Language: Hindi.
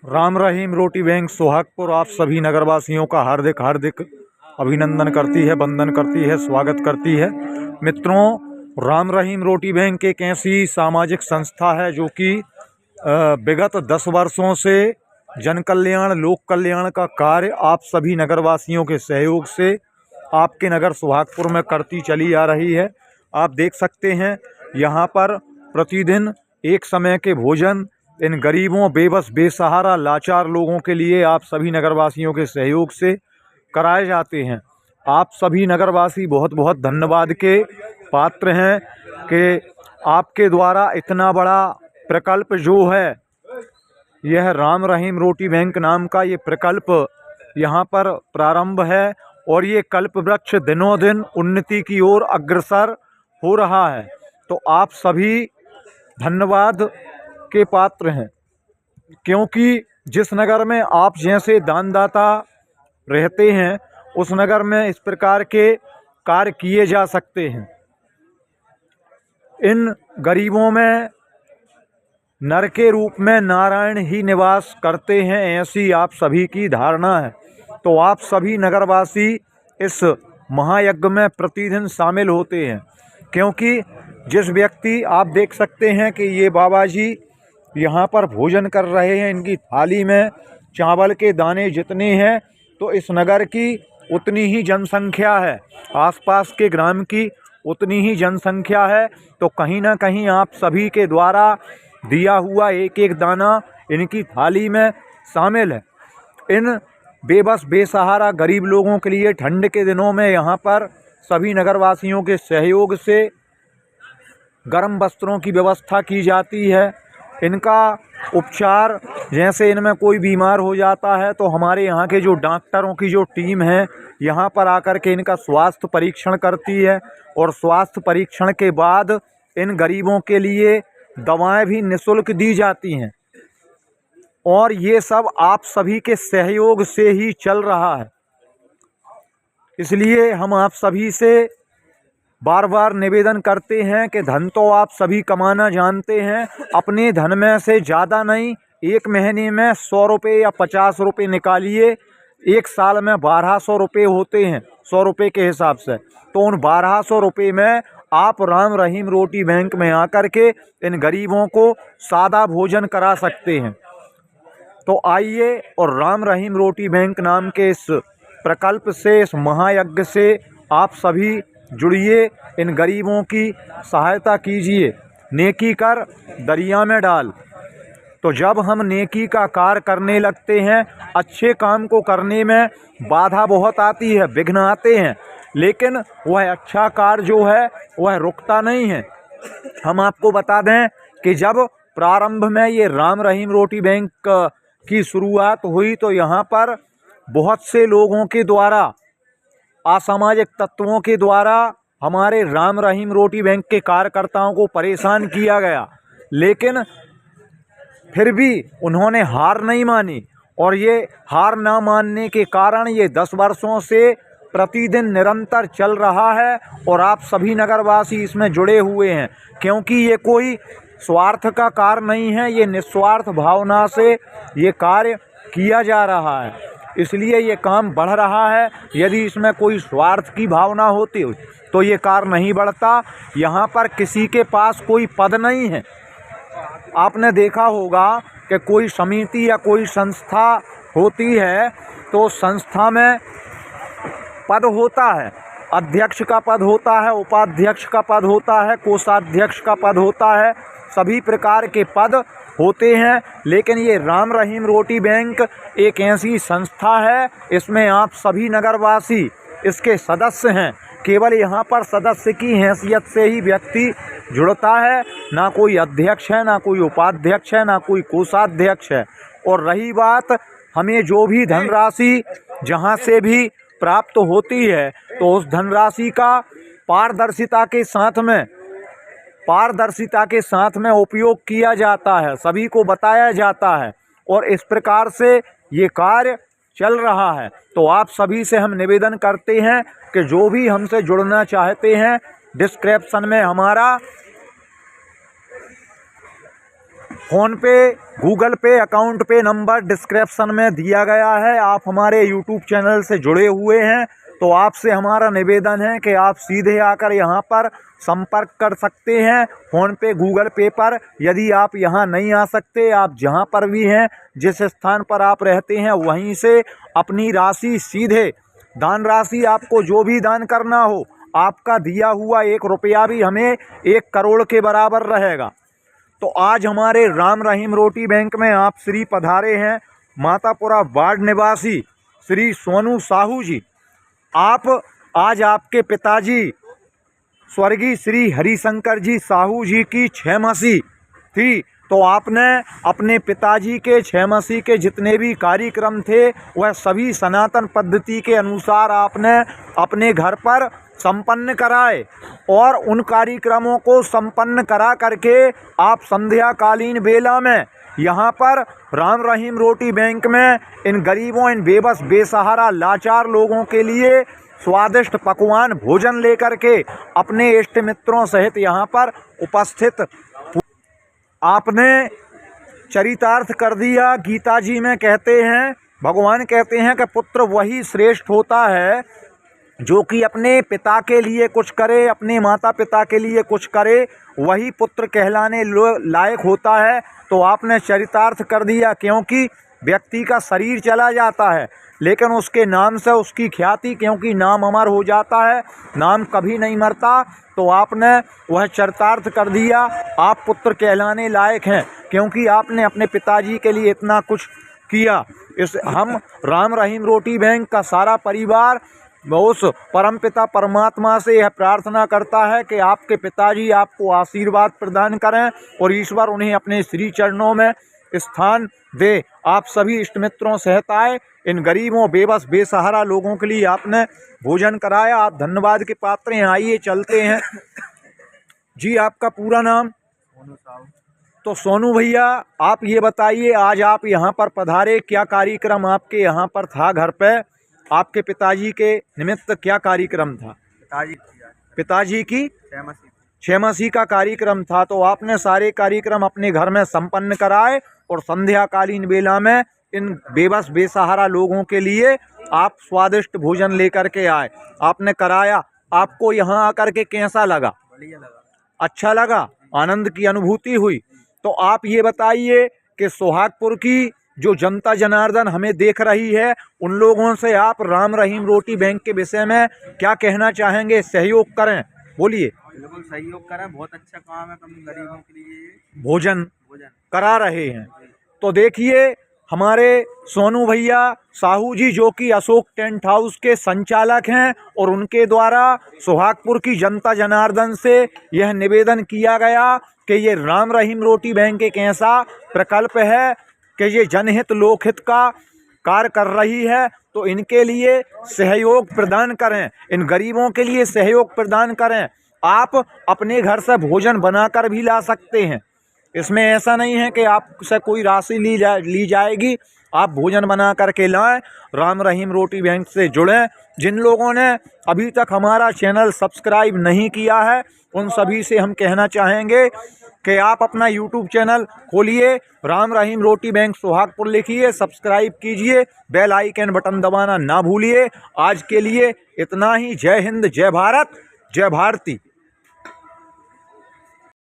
राम रहीम रोटी बैंक सोहागपुर आप सभी नगरवासियों का हार्दिक हार्दिक अभिनंदन करती है, वंदन करती है, स्वागत करती है। मित्रों, राम रहीम रोटी बैंक एक ऐसी सामाजिक संस्था है जो कि विगत 10 वर्षों से जन कल्याण, लोक कल्याण का कार्य आप सभी नगरवासियों के सहयोग से आपके नगर सोहागपुर में करती चली आ रही है। आप देख सकते हैं यहाँ पर प्रतिदिन एक समय के भोजन इन गरीबों, बेबस, बेसहारा, लाचार लोगों के लिए आप सभी नगरवासियों के सहयोग से कराए जाते हैं। आप सभी नगरवासी बहुत बहुत धन्यवाद के पात्र हैं कि आपके द्वारा इतना बड़ा प्रकल्प जो है, यह राम रहीम रोटी बैंक नाम का ये प्रकल्प यहाँ पर प्रारंभ है और ये कल्प वृक्ष दिनों दिन उन्नति की ओर अग्रसर हो रहा है। तो आप सभी धन्यवाद के पात्र हैं, क्योंकि जिस नगर में आप जैसे दानदाता रहते हैं उस नगर में इस प्रकार के कार्य किए जा सकते हैं। इन गरीबों में नर के रूप में नारायण ही निवास करते हैं, ऐसी आप सभी की धारणा है। तो आप सभी नगरवासी इस महायज्ञ में प्रतिदिन शामिल होते हैं, क्योंकि जिस व्यक्ति, आप देख सकते हैं कि ये बाबा जी यहाँ पर भोजन कर रहे हैं, इनकी थाली में चावल के दाने जितने हैं तो इस नगर की उतनी ही जनसंख्या है, आसपास के ग्राम की उतनी ही जनसंख्या है। तो कहीं ना कहीं आप सभी के द्वारा दिया हुआ एक एक दाना इनकी थाली में शामिल है। इन बेबस, बेसहारा गरीब लोगों के लिए ठंड के दिनों में यहाँ पर सभी नगरवासियों के सहयोग से गर्म वस्त्रों की व्यवस्था की जाती है। इनका उपचार, जैसे इनमें कोई बीमार हो जाता है तो हमारे यहाँ के जो डॉक्टरों की जो टीम है यहाँ पर आकर के इनका स्वास्थ्य परीक्षण करती है और स्वास्थ्य परीक्षण के बाद इन गरीबों के लिए दवाएं भी निःशुल्क दी जाती हैं और ये सब आप सभी के सहयोग से ही चल रहा है। इसलिए हम आप सभी से बार बार निवेदन करते हैं कि धन तो आप सभी कमाना जानते हैं, अपने धन में से ज़्यादा नहीं, एक महीने में 100 रुपये या 50 रुपये निकालिए। एक साल में 1200 रुपये होते हैं 100 रुपये के हिसाब से। तो उन 1200 रुपये में आप राम रहीम रोटी बैंक में आकर के इन गरीबों को सादा भोजन करा सकते हैं। तो आइए और राम रहीम रोटी बैंक नाम के इस प्रकल्प से, इस महायज्ञ से आप सभी जुड़िए, इन गरीबों की सहायता कीजिए। नेकी कर दरिया में डाल। तो जब हम नेकी का कार्य करने लगते हैं, अच्छे काम को करने में बाधा बहुत आती है, विघ्न आते हैं, लेकिन वह अच्छा कार्य जो है वह रुकता नहीं है। हम आपको बता दें कि जब प्रारंभ में ये राम रहीम रोटी बैंक की शुरुआत हुई तो यहाँ पर बहुत से लोगों के द्वारा, असामाजिक तत्वों के द्वारा हमारे राम रहीम रोटी बैंक के कार्यकर्ताओं को परेशान किया गया, लेकिन फिर भी उन्होंने हार नहीं मानी और ये हार ना मानने के कारण ये 10 वर्षों से प्रतिदिन निरंतर चल रहा है और आप सभी नगरवासी इसमें जुड़े हुए हैं, क्योंकि ये कोई स्वार्थ का कार्य नहीं है, ये निस्वार्थ भावना से ये कार्य किया जा रहा है, इसलिए ये काम बढ़ रहा है। यदि इसमें कोई स्वार्थ की भावना होती तो ये कार्य नहीं बढ़ता। यहाँ पर किसी के पास कोई पद नहीं है। आपने देखा होगा कि कोई समिति या कोई संस्था होती है तो संस्था में पद होता है, अध्यक्ष का पद होता है, उपाध्यक्ष का पद होता है, कोषाध्यक्ष का पद होता है, सभी प्रकार के पद होते हैं। लेकिन ये राम रहीम रोटी बैंक एक ऐसी संस्था है, इसमें आप सभी नगरवासी इसके सदस्य हैं। केवल यहाँ पर सदस्य की हैसियत से ही व्यक्ति जुड़ता है, ना कोई अध्यक्ष है, ना कोई उपाध्यक्ष है, ना कोई कोषाध्यक्ष है। और रही बात, हमें जो भी धनराशि जहाँ से भी प्राप्त होती है तो उस धनराशि का पारदर्शिता के साथ में उपयोग किया जाता है, सभी को बताया जाता है और इस प्रकार से ये कार्य चल रहा है। तो आप सभी से हम निवेदन करते हैं कि जो भी हमसे जुड़ना चाहते हैं, डिस्क्रिप्शन में हमारा फ़ोन पे, गूगल पे, अकाउंट पे नंबर डिस्क्रिप्शन में दिया गया है। आप हमारे यूट्यूब चैनल से जुड़े हुए हैं तो आपसे हमारा निवेदन है कि आप सीधे आकर यहाँ पर संपर्क कर सकते हैं फ़ोन पे, गूगल पे पर। यदि आप यहाँ नहीं आ सकते, आप जहाँ पर भी हैं, जिस स्थान पर आप रहते हैं, वहीं से अपनी राशि सीधे दान राशि, आपको जो भी दान करना हो, आपका दिया हुआ 1 रुपया भी हमें 1 करोड़ के बराबर रहेगा। तो आज हमारे राम रहीम रोटी बैंक में आप श्री पधारे हैं मातापुरा वार्ड निवासी श्री सोनू साहू जी। आप आज आपके पिताजी स्वर्गीय श्री हरिशंकर जी साहू जी की 6मासी थी, तो आपने अपने पिताजी के 6मासी के जितने भी कार्यक्रम थे वह सभी सनातन पद्धति के अनुसार आपने अपने घर पर संपन्न कराए और उन कार्यक्रमों को संपन्न करा करके आप संध्याकालीन बेला में यहाँ पर राम रहीम रोटी बैंक में इन गरीबों, इन बेबस, बेसहारा, लाचार लोगों के लिए स्वादिष्ट पकवान भोजन लेकर के अपने इष्ट मित्रों सहित यहाँ पर उपस्थित। आपने चरितार्थ कर दिया। गीता जी में कहते हैं, भगवान कहते हैं कि पुत्र वही श्रेष्ठ होता है जो कि अपने पिता के लिए कुछ करे, अपने माता पिता के लिए कुछ करे, वही पुत्र कहलाने लायक होता है। तो आपने चरितार्थ कर दिया, क्योंकि व्यक्ति का शरीर चला जाता है लेकिन उसके नाम से उसकी ख्याति, क्योंकि नाम अमर हो जाता है, नाम कभी नहीं मरता। तो आपने वह चरितार्थ कर दिया। आप पुत्र कहलाने लायक हैं क्योंकि आपने अपने पिताजी के लिए इतना कुछ किया। हम राम रहीम रोटी बैंक का सारा परिवार उस परमपिता परमात्मा से यह प्रार्थना करता है कि आपके पिताजी आपको आशीर्वाद प्रदान करें और ईश्वर उन्हें अपने श्री चरणों में स्थान दे। आप सभी इष्ट मित्रों सहित आए। इन गरीबों, बेबस, बेसहारा लोगों के लिए आपने भोजन कराया। आप धन्यवाद के पात्र हैं। आइए चलते हैं जी। आपका पूरा नाम? सोनू साहू। तो सोनू भैया, आप ये बताइए, आज आप यहाँ पर पधारे, क्या कार्यक्रम आपके यहाँ पर था घर पे? आपके पिताजी के निमित्त क्या कार्यक्रम था? पिताजी की 6मासी का कार्यक्रम था। तो आपने सारे कार्यक्रम अपने घर में संपन्न कराए और संध्याकालीन बेला में इन बेबस, बेसहारा लोगों के लिए आप स्वादिष्ट भोजन लेकर के आए। आपने कराया। आपको यहाँ आकर के कैसा लगा? बढ़िया लगा। अच्छा लगा, आनंद की अनुभूति हुई। तो आप ये बताइए कि सोहागपुर की जो जनता जनार्दन हमें देख रही है, उन लोगों से आप राम रहीम रोटी बैंक के विषय में क्या कहना चाहेंगे? सहयोग करें, बोलिए। बिल्कुल सहयोग करें, बहुत अच्छा काम है। हम गरीबों के लिए भोजन करा रहे हैं। तो देखिए, हमारे सोनू भैया साहू जी जो कि अशोक टेंट हाउस के संचालक हैं और उनके द्वारा सोहागपुर की जनता जनार्दन से यह निवेदन किया गया कि ये राम रहीम रोटी बैंक एक ऐसा प्रकल्प है कि ये जनहित लोकहित का कार्य कर रही है। तो इनके लिए सहयोग प्रदान करें, इन गरीबों के लिए सहयोग प्रदान करें। आप अपने घर से भोजन बनाकर भी ला सकते हैं। इसमें ऐसा नहीं है कि आपसे कोई राशि ली जाएगी। आप भोजन बना करके लाएं। राम रहीम रोटी बैंक से जुड़ें। जिन लोगों ने अभी तक हमारा चैनल सब्सक्राइब नहीं किया है, उन सभी से हम कहना चाहेंगे कि आप अपना यूट्यूब चैनल खोलिए, राम रहीम रोटी बैंक सोहागपुर लिखिए, सब्सक्राइब कीजिए, बेल आइकन बटन दबाना ना भूलिए। आज के लिए इतना ही। जय हिंद, जय भारत, जय भारती।